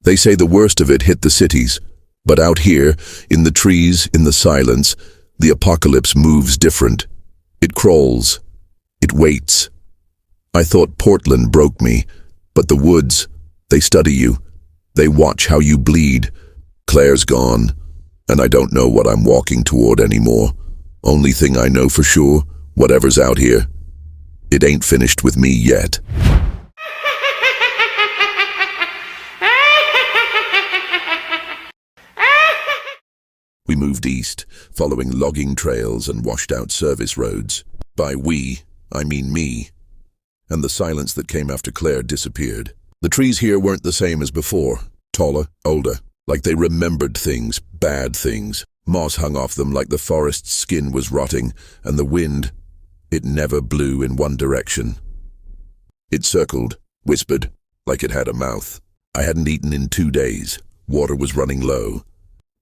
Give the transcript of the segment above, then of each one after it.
They say the worst of it hit the cities. But out here, in the trees, in the silence, the apocalypse moves different. It crawls. It waits. I thought Portland broke me, but the woods, they study you. They watch how you bleed. Claire's gone, and I don't know what I'm walking toward anymore. Only thing I know for sure, whatever's out here, it ain't finished with me yet. We moved east, following logging trails and washed-out service roads. By we, I mean me. And the silence that came after Claire disappeared. The trees here weren't the same as before. Taller, older, like they remembered things, bad things. Moss hung off them like the forest's skin was rotting, and the wind, it never blew in one direction. It circled, whispered, like it had a mouth. I hadn't eaten in 2 days. Water was running low.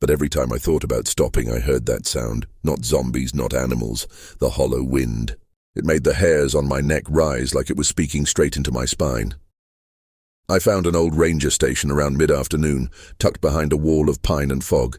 But every time I thought about stopping, I heard that sound. Not zombies, not animals. The hollow wind. It made the hairs on my neck rise like it was speaking straight into my spine. I found an old ranger station around mid-afternoon, tucked behind a wall of pine and fog.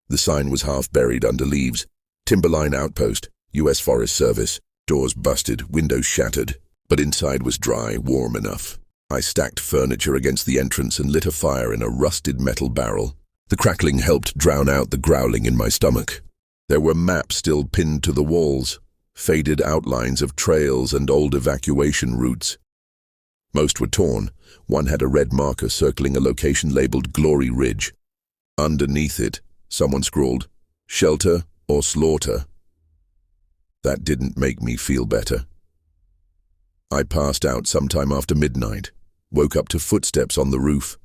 The sign was half buried under leaves. Timberline outpost, U.S. Forest Service. Doors busted, windows shattered. But inside was dry, warm enough. I stacked furniture against the entrance and lit a fire in a rusted metal barrel. The crackling helped drown out the growling in my stomach. There were maps still pinned to the walls, faded outlines of trails and old evacuation routes. Most were torn. One had a red marker circling a location labeled Glory Ridge. Underneath it, someone scrawled, "Shelter or slaughter." That didn't make me feel better. I passed out sometime after midnight, woke up to footsteps on the roof.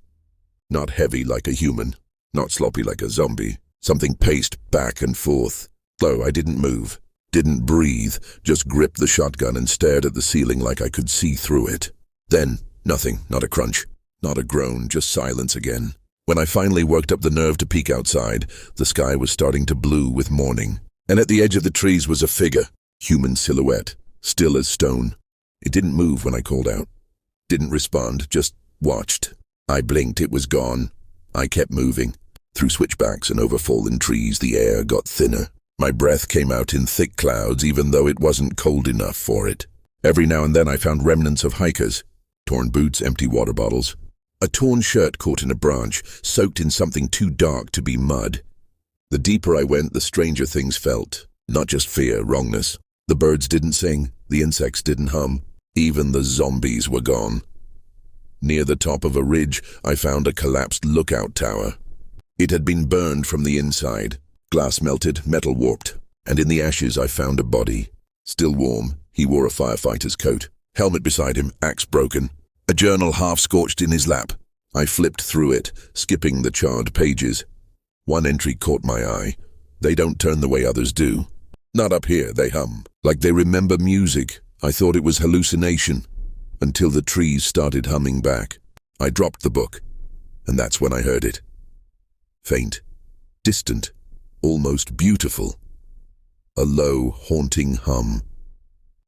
Not heavy like a human. Not sloppy like a zombie. Something paced back and forth. Though I didn't move, didn't breathe, just gripped the shotgun and stared at the ceiling like I could see through it. Then, nothing, not a crunch, not a groan, just silence again. When I finally worked up the nerve to peek outside, the sky was starting to blue with morning. And at the edge of the trees was a figure, human silhouette, still as stone. It didn't move when I called out. Didn't respond, just watched. I blinked, it was gone. I kept moving. Through switchbacks and over fallen trees, the air got thinner. My breath came out in thick clouds, even though it wasn't cold enough for it. Every now and then I found remnants of hikers. Torn boots, empty water bottles. A torn shirt caught in a branch, soaked in something too dark to be mud. The deeper I went, the stranger things felt. Not just fear, wrongness. The birds didn't sing. The insects didn't hum. Even the zombies were gone. Near the top of a ridge, I found a collapsed lookout tower. It had been burned from the inside. Glass melted, metal warped. And in the ashes I found a body. Still warm, he wore a firefighter's coat. Helmet beside him, axe broken. A journal half-scorched in his lap. I flipped through it, skipping the charred pages. One entry caught my eye. They don't turn the way others do. Not up here, they hum. Like they remember music. I thought it was hallucination. Until the trees started humming back. I dropped the book, and that's when I heard it. Faint, distant, almost beautiful. A low, haunting hum.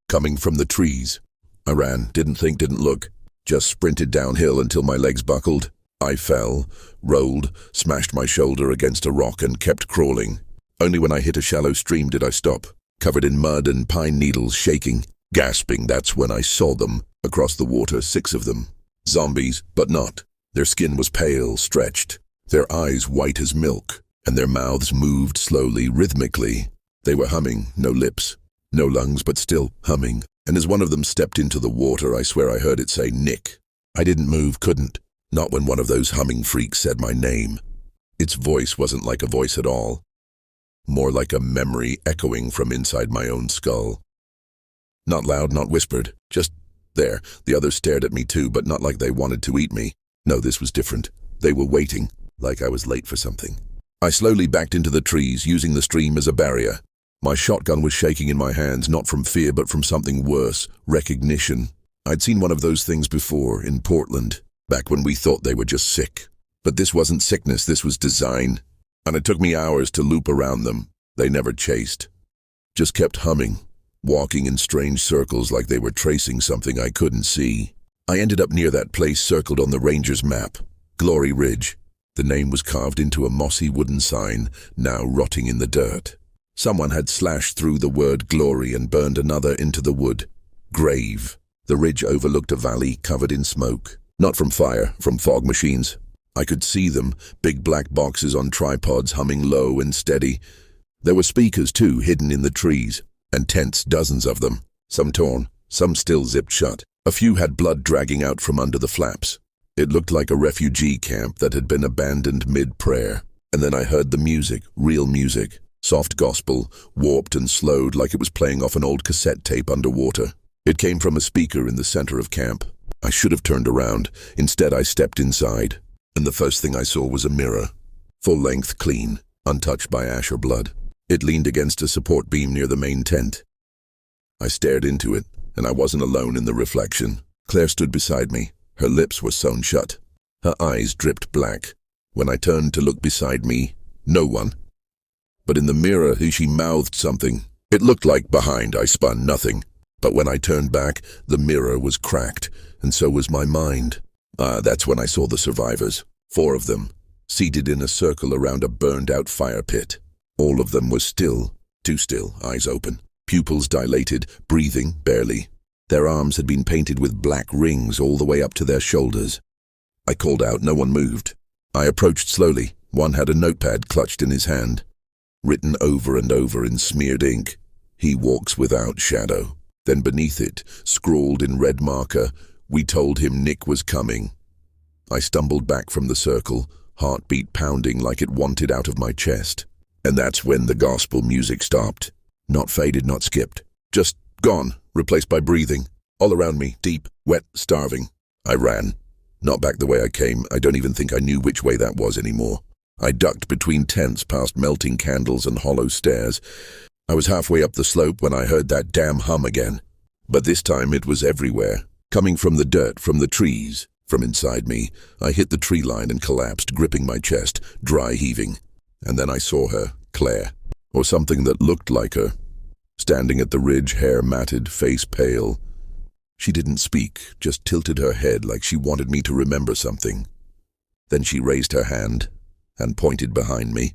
Coming from the trees. I ran, didn't think, didn't look. Just sprinted downhill until my legs buckled. I fell, rolled, smashed my shoulder against a rock and kept crawling. Only when I hit a shallow stream did I stop, covered in mud and pine needles, shaking. Gasping, that's when I saw them. Across the water, 6 of them. Zombies, but not. Their skin was pale, stretched. Their eyes white as milk. And their mouths moved slowly, rhythmically. They were humming, no lips. No lungs, but still humming. And as one of them stepped into the water, I swear I heard it say, "Nick." I didn't move, couldn't. Not when one of those humming freaks said my name. Its voice wasn't like a voice at all. More like a memory echoing from inside my own skull. Not loud, not whispered, just there. The others stared at me too, but not like they wanted to eat me. No, this was different. They were waiting, like I was late for something. I slowly backed into the trees, using the stream as a barrier. My shotgun was shaking in my hands, not from fear, but from something worse, recognition. I'd seen one of those things before, in Portland, back when we thought they were just sick. But this wasn't sickness, this was design. And it took me hours to loop around them. They never chased. Just kept humming. Walking in strange circles like they were tracing something I couldn't see. I ended up near that place circled on the ranger's map. Glory Ridge. The name was carved into a mossy wooden sign, now rotting in the dirt. Someone had slashed through the word glory and burned another into the wood. Grave. The ridge overlooked a valley covered in smoke. Not from fire, from fog machines. I could see them, big black boxes on tripods humming low and steady. There were speakers too, hidden in the trees, and tents, dozens of them. Some torn, some still zipped shut. A few had blood dragging out from under the flaps. It looked like a refugee camp that had been abandoned mid-prayer. And then I heard the music, real music. Soft gospel, warped and slowed like it was playing off an old cassette tape underwater. It came from a speaker in the center of camp. I should have turned around. Instead, I stepped inside. And the first thing I saw was a mirror. Full length, clean, untouched by ash or blood. It leaned against a support beam near the main tent. I stared into it, and I wasn't alone in the reflection. Claire stood beside me. Her lips were sewn shut. Her eyes dripped black. When I turned to look beside me, no one. But in the mirror, she mouthed something. It looked like behind I spun nothing. But when I turned back, the mirror was cracked, and so was my mind. That's when I saw the survivors. 4 of them, seated in a circle around a burned-out fire pit. All of them were still, too still, eyes open, pupils dilated, breathing barely. Their arms had been painted with black rings all the way up to their shoulders. I called out, no one moved. I approached slowly. One had a notepad clutched in his hand. Written over and over in smeared ink, "He walks without shadow." Then beneath it, scrawled in red marker, "We told him Nick was coming." I stumbled back from the circle, heartbeat pounding like it wanted out of my chest. And that's when the gospel music stopped. Not faded, not skipped. Just gone, replaced by breathing. All around me, deep, wet, starving. I ran. Not back the way I came. I don't even think I knew which way that was anymore. I ducked between tents past melting candles and hollow stairs. I was halfway up the slope when I heard that damn hum again. But this time it was everywhere. Coming from the dirt, from the trees, from inside me. I hit the tree line and collapsed, gripping my chest, dry heaving. And then I saw her, Claire, or something that looked like her, standing at the ridge, hair matted, face pale. She didn't speak, just tilted her head like she wanted me to remember something. Then she raised her hand and pointed behind me.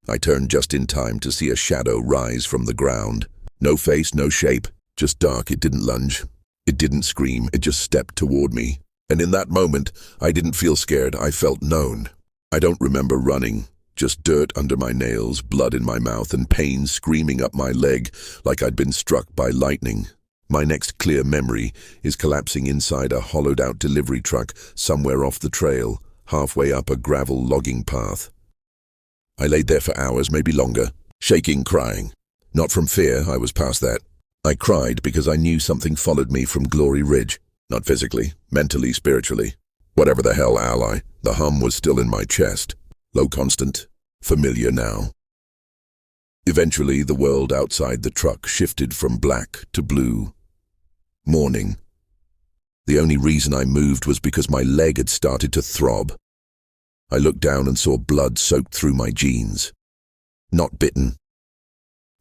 I turned just in time to see a shadow rise from the ground. No face, no shape, just dark. It didn't lunge. It didn't scream. It just stepped toward me. And in that moment, I didn't feel scared. I felt known. I don't remember running. Just dirt under my nails, blood in my mouth, and pain screaming up my leg like I'd been struck by lightning. My next clear memory is collapsing inside a hollowed-out delivery truck somewhere off the trail, halfway up a gravel logging path. I laid there for hours, maybe longer, shaking, crying. Not from fear, I was past that. I cried because I knew something followed me from Glory Ridge. Not physically, mentally, spiritually. Whatever the hell ally, the hum was still in my chest. Low constant, familiar now. Eventually, the world outside the truck shifted from black to blue. Morning. The only reason I moved was because my leg had started to throb. I looked down and saw blood soaked through my jeans. Not bitten.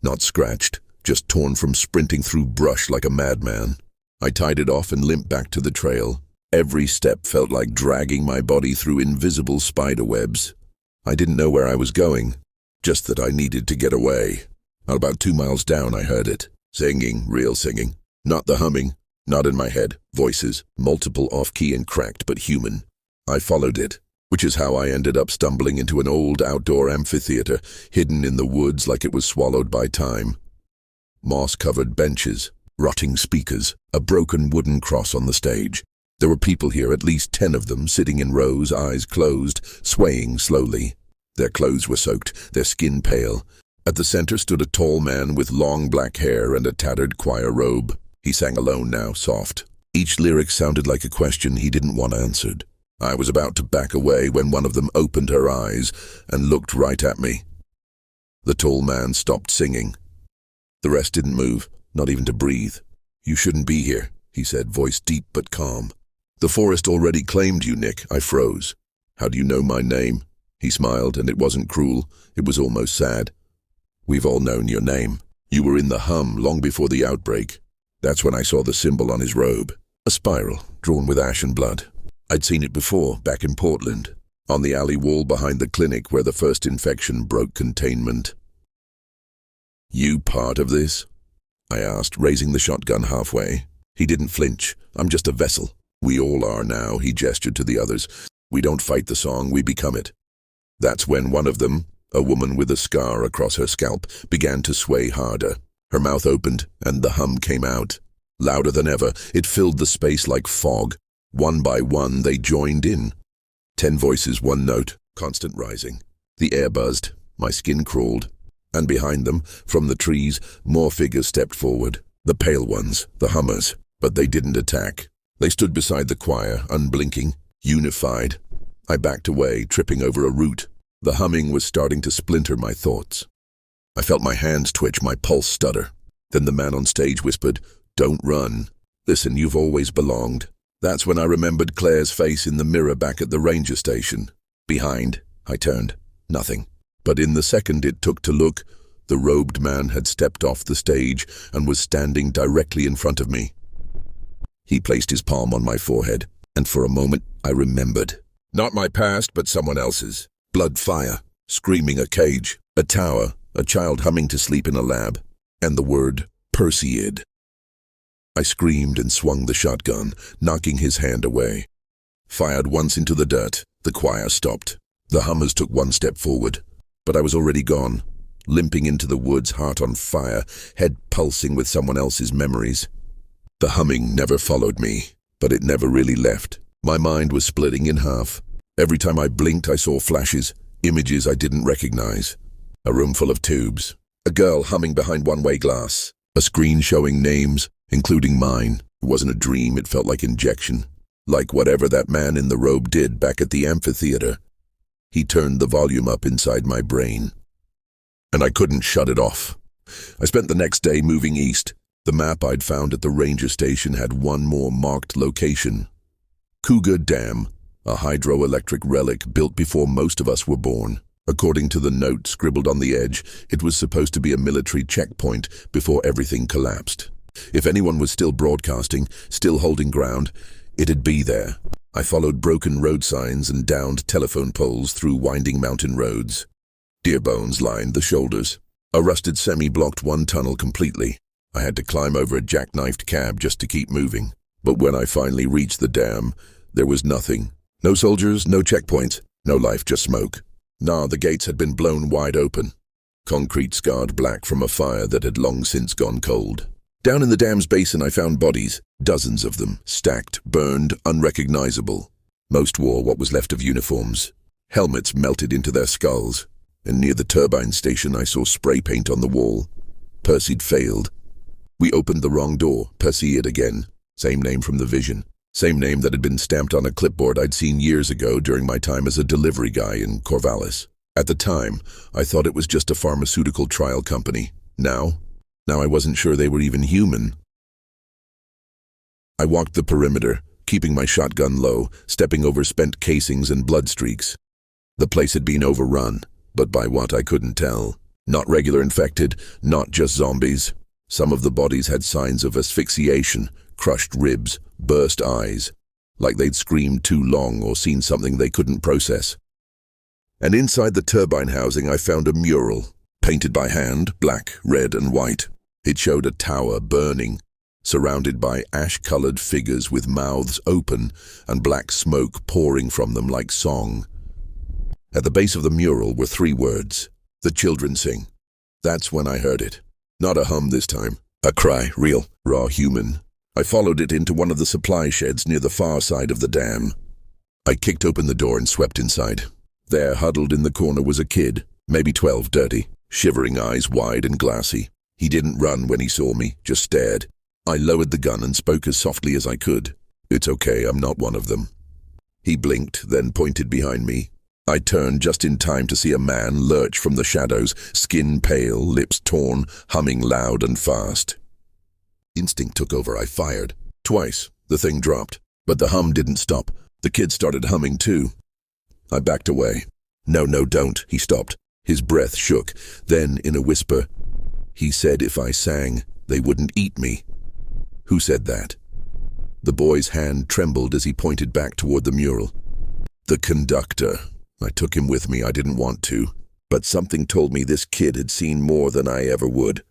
Not scratched, just torn from sprinting through brush like a madman. I tied it off and limped back to the trail. Every step felt like dragging my body through invisible spider webs. I didn't know where I was going, just that I needed to get away. About 2 miles down I heard it. Singing, real singing. Not the humming, not in my head. Voices, multiple off-key and cracked but human. I followed it, which is how I ended up stumbling into an old outdoor amphitheater, hidden in the woods like it was swallowed by time. Moss-covered benches, rotting speakers, a broken wooden cross on the stage. There were people here, at least 10 of them, sitting in rows, eyes closed, swaying slowly. Their clothes were soaked, their skin pale. At the center stood a tall man with long black hair and a tattered choir robe. He sang alone now, soft. Each lyric sounded like a question he didn't want answered. I was about to back away when one of them opened her eyes and looked right at me. The tall man stopped singing. The rest didn't move, not even to breathe. "You shouldn't be here," he said, voice deep but calm. "The forest already claimed you, Nick." I froze. "How do you know my name?" He smiled, and it wasn't cruel. It was almost sad. "We've all known your name. You were in the hum long before the outbreak." That's when I saw the symbol on his robe. A spiral, drawn with ash and blood. I'd seen it before, back in Portland. on the alley wall behind the clinic where the first infection broke containment. "You part of this?" I asked, raising the shotgun halfway. He didn't flinch. "I'm just a vessel." "We all are now," he gestured to the others. "We don't fight the song, we become it." That's when one of them, a woman with a scar across her scalp, began to sway harder. Her mouth opened, and the hum came out. Louder than ever, it filled the space like fog. One by one, they joined in. 10 voices, one note, constant rising. The air buzzed, my skin crawled. And behind them, from the trees, more figures stepped forward. The pale ones, the hummers. But they didn't attack. They stood beside the choir, unblinking, unified. I backed away, tripping over a root. The humming was starting to splinter my thoughts. I felt my hands twitch, my pulse stutter. Then the man on stage whispered, "Don't run. Listen, you've always belonged." That's when I remembered Claire's face in the mirror back at the ranger station. Behind, I turned. Nothing. But in the second it took to look, the robed man had stepped off the stage and was standing directly in front of me. He placed his palm on my forehead, and for a moment I remembered. Not my past, but someone else's. Blood fire, screaming a cage, a tower, a child humming to sleep in a lab, and the word Perseid. I screamed and swung the shotgun, knocking his hand away. Fired once into the dirt, the choir stopped. The hummers took one step forward, but I was already gone, limping into the woods, heart on fire, head pulsing with someone else's memories. The humming never followed me, but it never really left. My mind was splitting in half. Every time I blinked, I saw flashes, images I didn't recognize. A room full of tubes, a girl humming behind one-way glass, a screen showing names, including mine. It wasn't a dream, it felt like injection. Like whatever that man in the robe did back at the amphitheater. He turned the volume up inside my brain. And I couldn't shut it off. I spent the next day moving east. The map I'd found at the ranger station had one more marked location. Cougar Dam, a hydroelectric relic built before most of us were born. According to the note scribbled on the edge, it was supposed to be a military checkpoint before everything collapsed. If anyone was still broadcasting, still holding ground, it'd be there. I followed broken road signs and downed telephone poles through winding mountain roads. Deer bones lined the shoulders. A rusted semi blocked one tunnel completely. I had to climb over a jackknifed cab just to keep moving. But when I finally reached the dam, there was nothing. No soldiers, no checkpoints, no life, just smoke. Nah, the gates had been blown wide open. Concrete scarred black from a fire that had long since gone cold. Down in the dam's basin I found bodies, dozens of them, stacked, burned, unrecognizable. Most wore what was left of uniforms. Helmets melted into their skulls. And near the turbine station I saw spray paint on the wall. Perseid failed. We opened the wrong door, Perseid again. Same name from the vision. Same name that had been stamped on a clipboard I'd seen years ago during my time as a delivery guy in Corvallis. At the time, I thought it was just a pharmaceutical trial company. Now I wasn't sure they were even human. I walked the perimeter, keeping my shotgun low, stepping over spent casings and blood streaks. The place had been overrun, but by what I couldn't tell. Not regular infected, not just zombies. Some of the bodies had signs of asphyxiation, crushed ribs, burst eyes, like they'd screamed too long or seen something they couldn't process. And inside the turbine housing I found a mural, painted by hand, black, red, and white. It showed a tower burning, surrounded by ash-colored figures with mouths open and black smoke pouring from them like song. At the base of the mural were 3 words, "The children sing." That's when I heard it. Not a hum this time. A cry, real, raw human. I followed it into one of the supply sheds near the far side of the dam. I kicked open the door and swept inside. There, huddled in the corner, was a kid, maybe 12, dirty, shivering eyes wide and glassy. He didn't run when he saw me, just stared. I lowered the gun and spoke as softly as I could. "It's okay, I'm not one of them." He blinked, then pointed behind me. I turned just in time to see a man lurch from the shadows, skin pale, lips torn, humming loud and fast. Instinct took over. I fired. Twice. The thing dropped. But the hum didn't stop. The kid started humming too. I backed away. No, don't. He stopped. His breath shook. Then, in a whisper, he said if I sang, they wouldn't eat me. Who said that? The boy's hand trembled as he pointed back toward the mural. The conductor. I took him with me. I didn't want to, but something told me this kid had seen more than I ever would.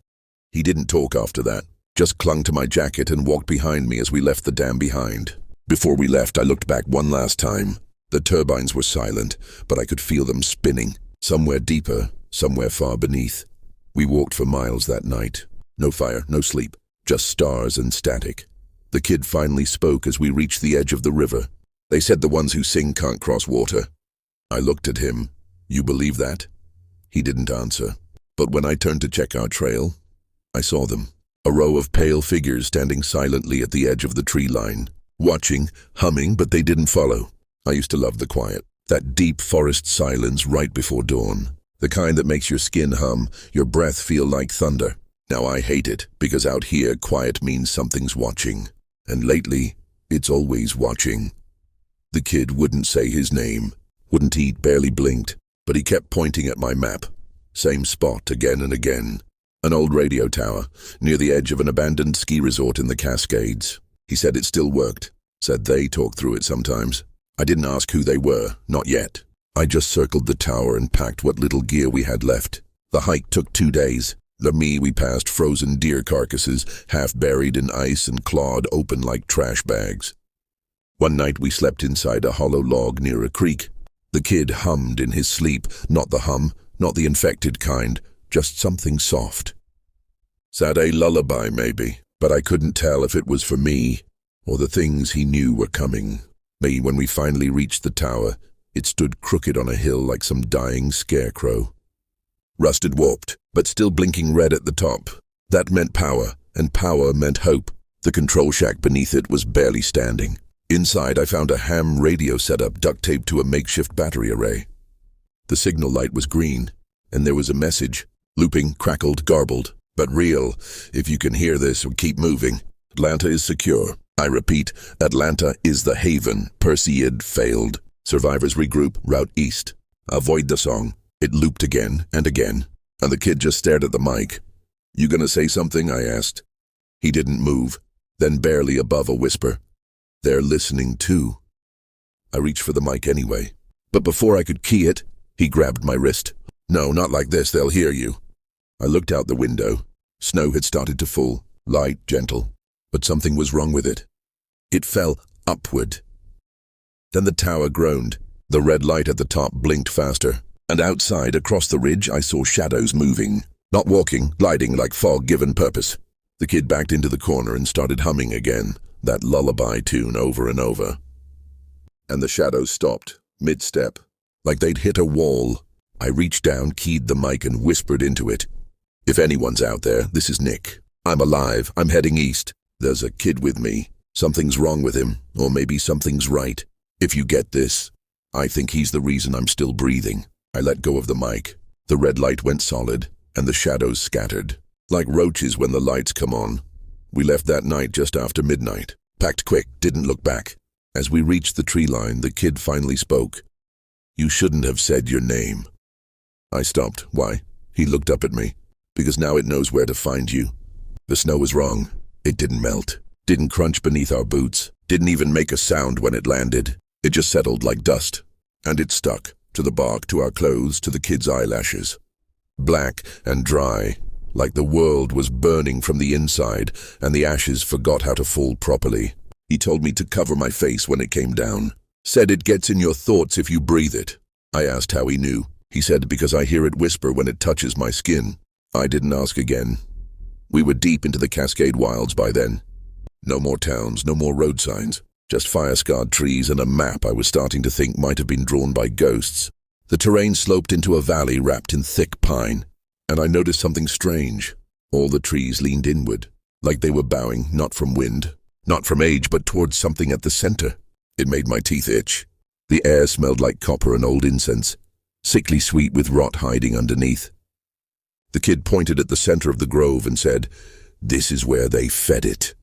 He didn't talk after that, just clung to my jacket and walked behind me as we left the dam behind. Before we left, I looked back one last time. The turbines were silent, but I could feel them spinning, somewhere deeper, somewhere far beneath. We walked for miles that night. No fire, no sleep, just stars and static. The kid finally spoke as we reached the edge of the river. They said the ones who sing can't cross water. I looked at him. You believe that? He didn't answer. But when I turned to check our trail, I saw them. A row of pale figures standing silently at the edge of the tree line. Watching, humming, but they didn't follow. I used to love the quiet. That deep forest silence right before dawn. The kind that makes your skin hum, your breath feel like thunder. Now I hate it, because out here quiet means something's watching. And lately, it's always watching. The kid wouldn't say his name, wouldn't eat, barely blinked, but he kept pointing at my map. Same spot again and again. An old radio tower, near the edge of an abandoned ski resort in the Cascades. He said it still worked, said they talked through it sometimes. I didn't ask who they were, not yet. I just circled the tower and packed what little gear we had left. The hike took 2 days. We passed frozen deer carcasses, half buried in ice and clawed open like trash bags. One night we slept inside a hollow log near a creek. The kid hummed in his sleep, not the hum, not the infected kind, just something soft. Sad a lullaby maybe, but I couldn't tell if it was for me or the things he knew were coming. When we finally reached the tower, it stood crooked on a hill like some dying scarecrow. Rusted, warped, but still blinking red at the top. That meant power, and power meant hope. The control shack beneath it was barely standing. Inside, I found a ham radio setup duct taped to a makeshift battery array. The signal light was green, and there was a message, looping, crackled, garbled, but real. If you can hear this, keep moving. Atlanta is secure. I repeat, Atlanta is the haven. Perseid failed. Survivors regroup, route east. Avoid the song. It looped again and again, and the kid just stared at the mic. You gonna say something? I asked. He didn't move, then barely above a whisper. They're listening too. I reached for the mic anyway, but before I could key it, he grabbed my wrist. No, not like this, they'll hear you. I looked out the window. Snow had started to fall, light, gentle, but something was wrong with it. It fell upward. Then the tower groaned. The red light at the top blinked faster, and outside, across the ridge, I saw shadows moving. Not walking, gliding like fog given purpose. The kid backed into the corner and started humming again, that lullaby tune over and over. And the shadows stopped, mid-step, like they'd hit a wall. I reached down, keyed the mic, and whispered into it. If anyone's out there, this is Nick. I'm alive. I'm heading east. There's a kid with me. Something's wrong with him, or maybe something's right. If you get this, I think he's the reason I'm still breathing. I let go of the mic. The red light went solid, and the shadows scattered, like roaches when the lights come on. We left that night just after midnight. Packed quick, didn't look back. As we reached the tree line, the kid finally spoke. You shouldn't have said your name. I stopped. Why? He looked up at me. Because now it knows where to find you. The snow was wrong. It didn't melt. Didn't crunch beneath our boots. Didn't even make a sound when it landed. It just settled like dust. And it stuck. To the bark, to our clothes, to the kid's eyelashes. Black and dry, like the world was burning from the inside, and the ashes forgot how to fall properly. He told me to cover my face when it came down. Said it gets in your thoughts if you breathe it. I asked how he knew. He said because I hear it whisper when it touches my skin. I didn't ask again. We were deep into the Cascade Wilds by then. No more towns, no more road signs. Just fire-scarred trees and a map I was starting to think might have been drawn by ghosts. The terrain sloped into a valley wrapped in thick pine, and I noticed something strange. All the trees leaned inward, like they were bowing, not from wind, not from age, but towards something at the center. It made my teeth itch. The air smelled like copper and old incense, sickly sweet with rot hiding underneath. The kid pointed at the center of the grove and said, "This is where they fed it."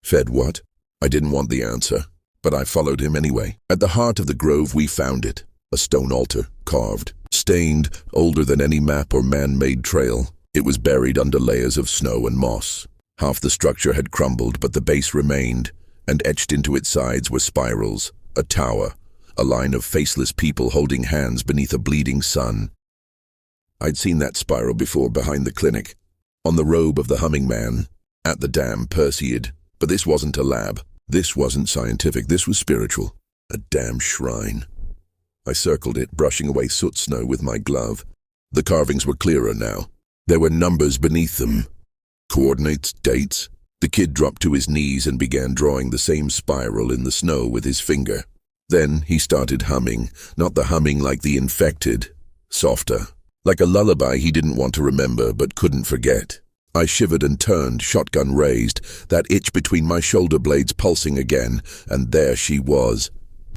Fed what? I didn't want the answer, but I followed him anyway. At the heart of the grove we found it, a stone altar, carved, stained, older than any map or man-made trail. It was buried under layers of snow and moss. Half the structure had crumbled, but the base remained, and etched into its sides were spirals, a tower, a line of faceless people holding hands beneath a bleeding sun. I'd seen that spiral before behind the clinic, on the robe of the humming man, at the damn Perseid. But this wasn't a lab. This wasn't scientific. This was spiritual. A damn shrine. I circled it, brushing away soot snow with my glove. The carvings were clearer now. There were numbers beneath them. Coordinates, dates. The kid dropped to his knees and began drawing the same spiral in the snow with his finger. Then he started humming, not the humming like the infected, softer, like a lullaby he didn't want to remember but couldn't forget. I shivered and turned, shotgun raised, that itch between my shoulder blades pulsing again, and there she was.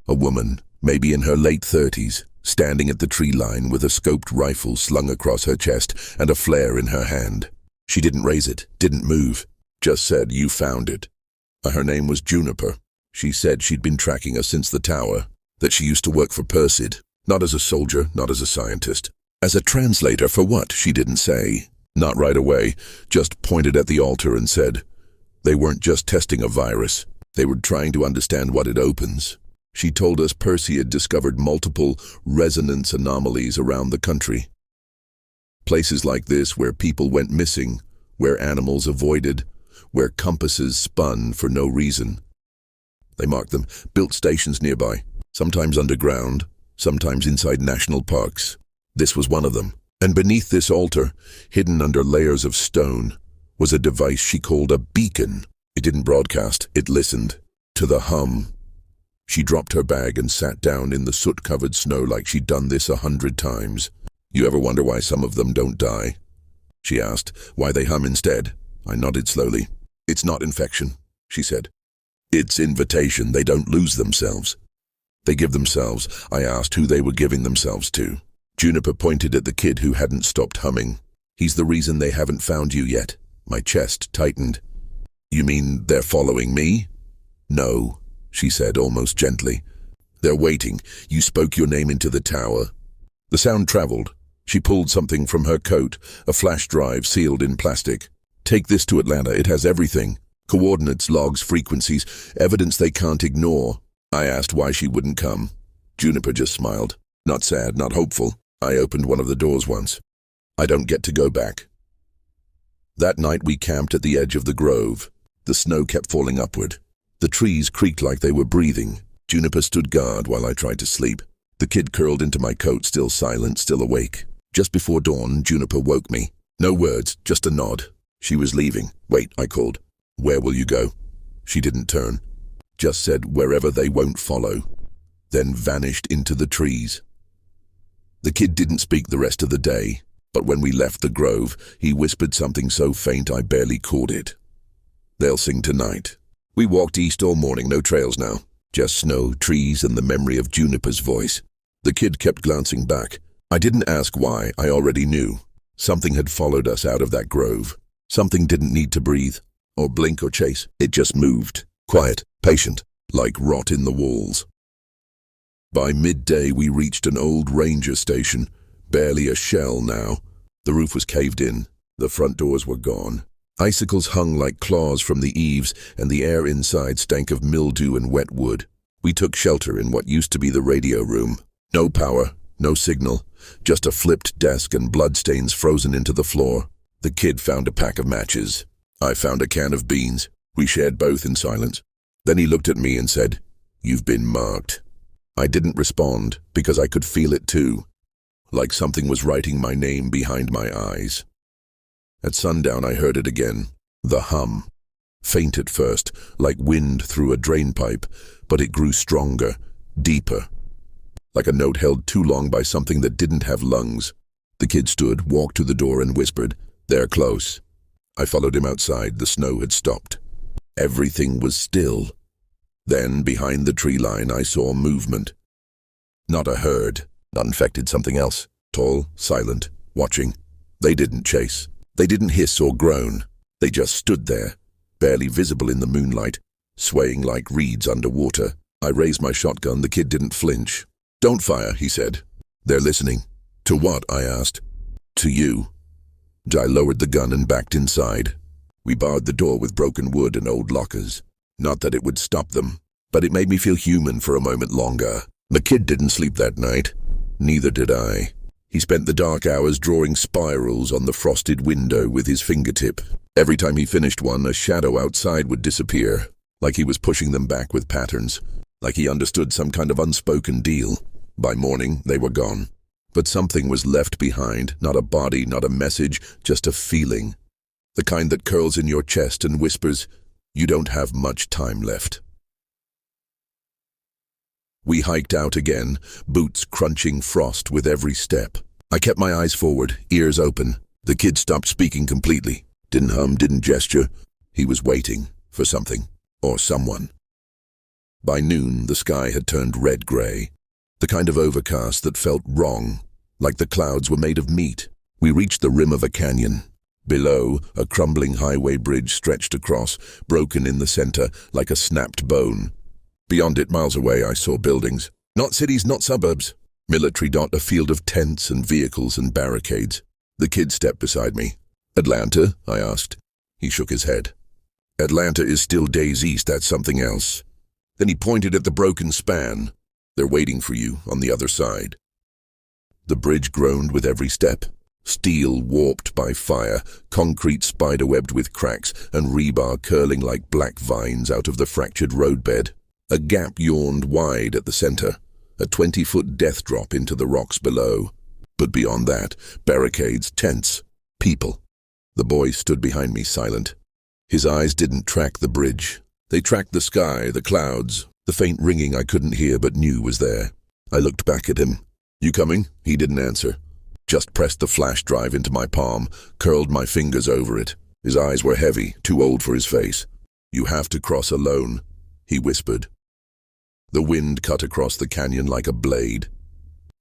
A woman, maybe in her late 30s, standing at the tree line with a scoped rifle slung across her chest and a flare in her hand. She didn't raise it, didn't move, just said, "You found it." Her name was Juniper. She said she'd been tracking us since the tower, that she used to work for Perseid, not as a soldier, not as a scientist. As a translator for what, she didn't say. Not right away, just pointed at the altar and said, they weren't just testing a virus, they were trying to understand what it opens. She told us Perseid discovered multiple resonance anomalies around the country. Places like this where people went missing, where animals avoided, where compasses spun for no reason. They marked them, built stations nearby, sometimes underground, sometimes inside national parks. This was one of them. And beneath this altar, hidden under layers of stone, was a device she called a beacon. It didn't broadcast, it listened to the hum. She dropped her bag and sat down in the soot-covered snow like she'd done this 100 times. "You ever wonder why some of them don't die?" she asked. "Why they hum instead?" I nodded slowly. "It's not infection," she said. "It's invitation. They don't lose themselves. They give themselves." I asked who they were giving themselves to. Juniper pointed at the kid who hadn't stopped humming. "He's the reason they haven't found you yet." My chest tightened. "You mean they're following me?" "No," she said almost gently. "They're waiting. You spoke your name into the tower." The sound traveled. She pulled something from her coat, a flash drive sealed in plastic. "Take this to Atlanta. It has everything. Coordinates, logs, frequencies, evidence they can't ignore." I asked why she wouldn't come. Juniper just smiled. Not sad, not hopeful. I opened one of the doors once. "I don't get to go back." That night we camped at the edge of the grove. The snow kept falling upward. The trees creaked like they were breathing. Juniper stood guard while I tried to sleep. The kid curled into my coat, still silent, still awake. Just before dawn, Juniper woke me. No words, just a nod. She was leaving. "Wait," I called. "Where will you go?" She didn't turn. Just said, "Wherever they won't follow." Then vanished into the trees. The kid didn't speak the rest of the day, but when we left the grove, he whispered something so faint I barely caught it. "They'll sing tonight." We walked east all morning, no trails now. Just snow, trees, and the memory of Juniper's voice. The kid kept glancing back. I didn't ask why, I already knew. Something had followed us out of that grove. Something didn't need to breathe, or blink or chase. It just moved, quiet, patient, like rot in the walls. By midday we reached an old ranger station, barely a shell now. The roof was caved in, the front doors were gone. Icicles hung like claws from the eaves, and the air inside stank of mildew and wet wood. We took shelter in what used to be the radio room. No power, no signal, just a flipped desk and bloodstains frozen into the floor. The kid found a pack of matches. I found a can of beans. We shared both in silence. Then he looked at me and said, "You've been marked." I didn't respond because I could feel it too, like something was writing my name behind my eyes. At sundown I heard it again, the hum. Faint at first, like wind through a drainpipe, but it grew stronger, deeper, like a note held too long by something that didn't have lungs. The kid stood, walked to the door and whispered, "They're close." I followed him outside. The snow had stopped. Everything was still. Then, behind the tree line, I saw movement. Not a herd, not infected, something else. Tall, silent, watching. They didn't chase. They didn't hiss or groan. They just stood there, barely visible in the moonlight, swaying like reeds underwater. I raised my shotgun. The kid didn't flinch. "Don't fire," he said. "They're listening." "To what?" I asked. "To you." I lowered the gun and backed inside. We barred the door with broken wood and old lockers. Not that it would stop them, but it made me feel human for a moment longer. The kid didn't sleep that night. Neither did I. He spent the dark hours drawing spirals on the frosted window with his fingertip. Every time he finished one, a shadow outside would disappear, like he was pushing them back with patterns, like he understood some kind of unspoken deal. By morning, they were gone. But something was left behind, not a body, not a message, just a feeling. The kind that curls in your chest and whispers, "You don't have much time left." We hiked out again, boots crunching frost with every step. I kept my eyes forward, ears open. The kid stopped speaking completely. Didn't hum, didn't gesture. He was waiting for something, or someone. By noon, the sky had turned red-gray, the kind of overcast that felt wrong, like the clouds were made of meat. We reached the rim of a canyon. Below, a crumbling highway bridge stretched across, broken in the center, like a snapped bone. Beyond it, miles away, I saw buildings. Not cities, not suburbs. Military dot, a field of tents and vehicles and barricades. The kid stepped beside me. "Atlanta?" I asked. He shook his head. "Atlanta is still days east, that's something else." Then he pointed at the broken span. "They're waiting for you on the other side." The bridge groaned with every step. Steel warped by fire, concrete spiderwebbed with cracks, and rebar curling like black vines out of the fractured roadbed. A gap yawned wide at the center, a 20-foot death drop into the rocks below. But beyond that, barricades, tents, people. The boy stood behind me, silent. His eyes didn't track the bridge. They tracked the sky, the clouds, the faint ringing I couldn't hear but knew was there. I looked back at him. "You coming?" He didn't answer. Just pressed the flash drive into my palm, curled my fingers over it. His eyes were heavy, too old for his face. "You have to cross alone," he whispered. The wind cut across the canyon like a blade.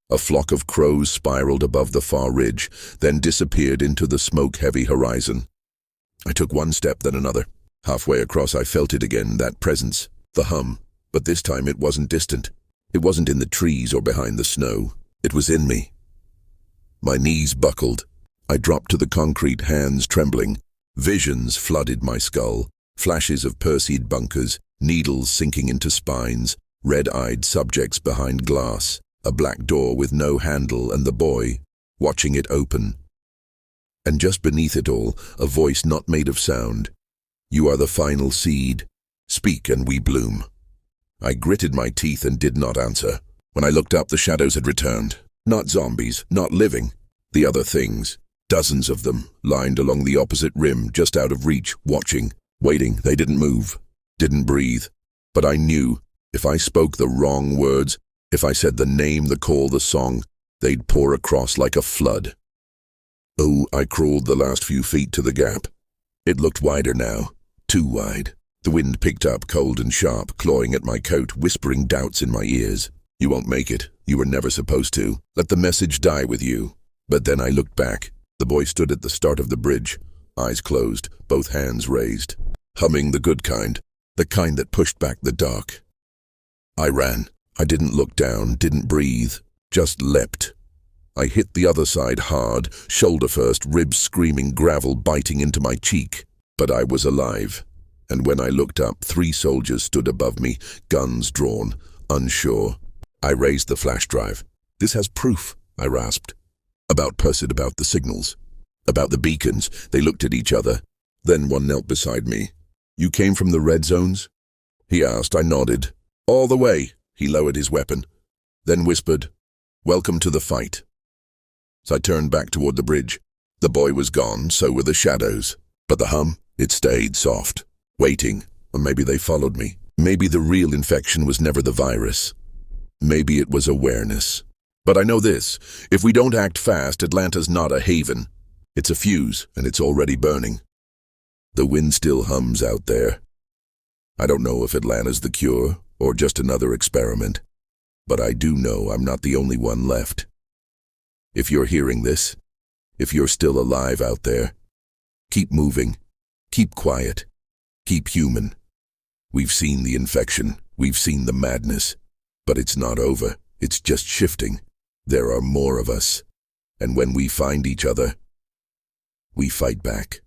A flock of crows spiraled above the far ridge, then disappeared into the smoke-heavy horizon. I took one step, then another. Halfway across, I felt it again, that presence, the hum. But this time it wasn't distant. It wasn't in the trees or behind the snow. It was in me. My knees buckled. I dropped to the concrete, hands trembling. Visions flooded my skull. Flashes of Perseid bunkers, needles sinking into spines, red-eyed subjects behind glass, a black door with no handle and the boy, watching it open. And just beneath it all, a voice not made of sound. "You are the final seed. Speak and we bloom." I gritted my teeth and did not answer. When I looked up, the shadows had returned. Not zombies, not living. The other things. Dozens of them, lined along the opposite rim, just out of reach, watching, waiting. They didn't move, didn't breathe. But I knew, if I spoke the wrong words, if I said the name, the call, the song, they'd pour across like a flood. Oh, I crawled the last few feet to the gap. It looked wider now, too wide. The wind picked up, cold and sharp, clawing at my coat, whispering doubts in my ears. "You won't make it. You were never supposed to. Let the message die with you." But then I looked back. The boy stood at the start of the bridge, eyes closed, both hands raised, humming the good kind, the kind that pushed back the dark. I ran. I didn't look down, didn't breathe, just leapt. I hit the other side hard, shoulder first, ribs screaming, gravel biting into my cheek. But I was alive. And when I looked up, 3 soldiers stood above me, guns drawn, unsure. I raised the flash drive. "This has proof," I rasped. "About Perseid, about the signals, about the beacons." They looked at each other. Then one knelt beside me. "You came from the red zones?" he asked. I nodded. "All the way." He lowered his weapon, then whispered, "Welcome to the fight." So I turned back toward the bridge. The boy was gone, so were the shadows. But the hum, it stayed soft, waiting. Or maybe they followed me. Maybe the real infection was never the virus. Maybe it was awareness. But I know this, if we don't act fast, Atlanta's not a haven. It's a fuse, and it's already burning. The wind still hums out there. I don't know if Atlanta's the cure, or just another experiment. But I do know I'm not the only one left. If you're hearing this, if you're still alive out there, keep moving, keep quiet, keep human. We've seen the infection, we've seen the madness, but it's not over, it's just shifting. There are more of us, and when we find each other, we fight back.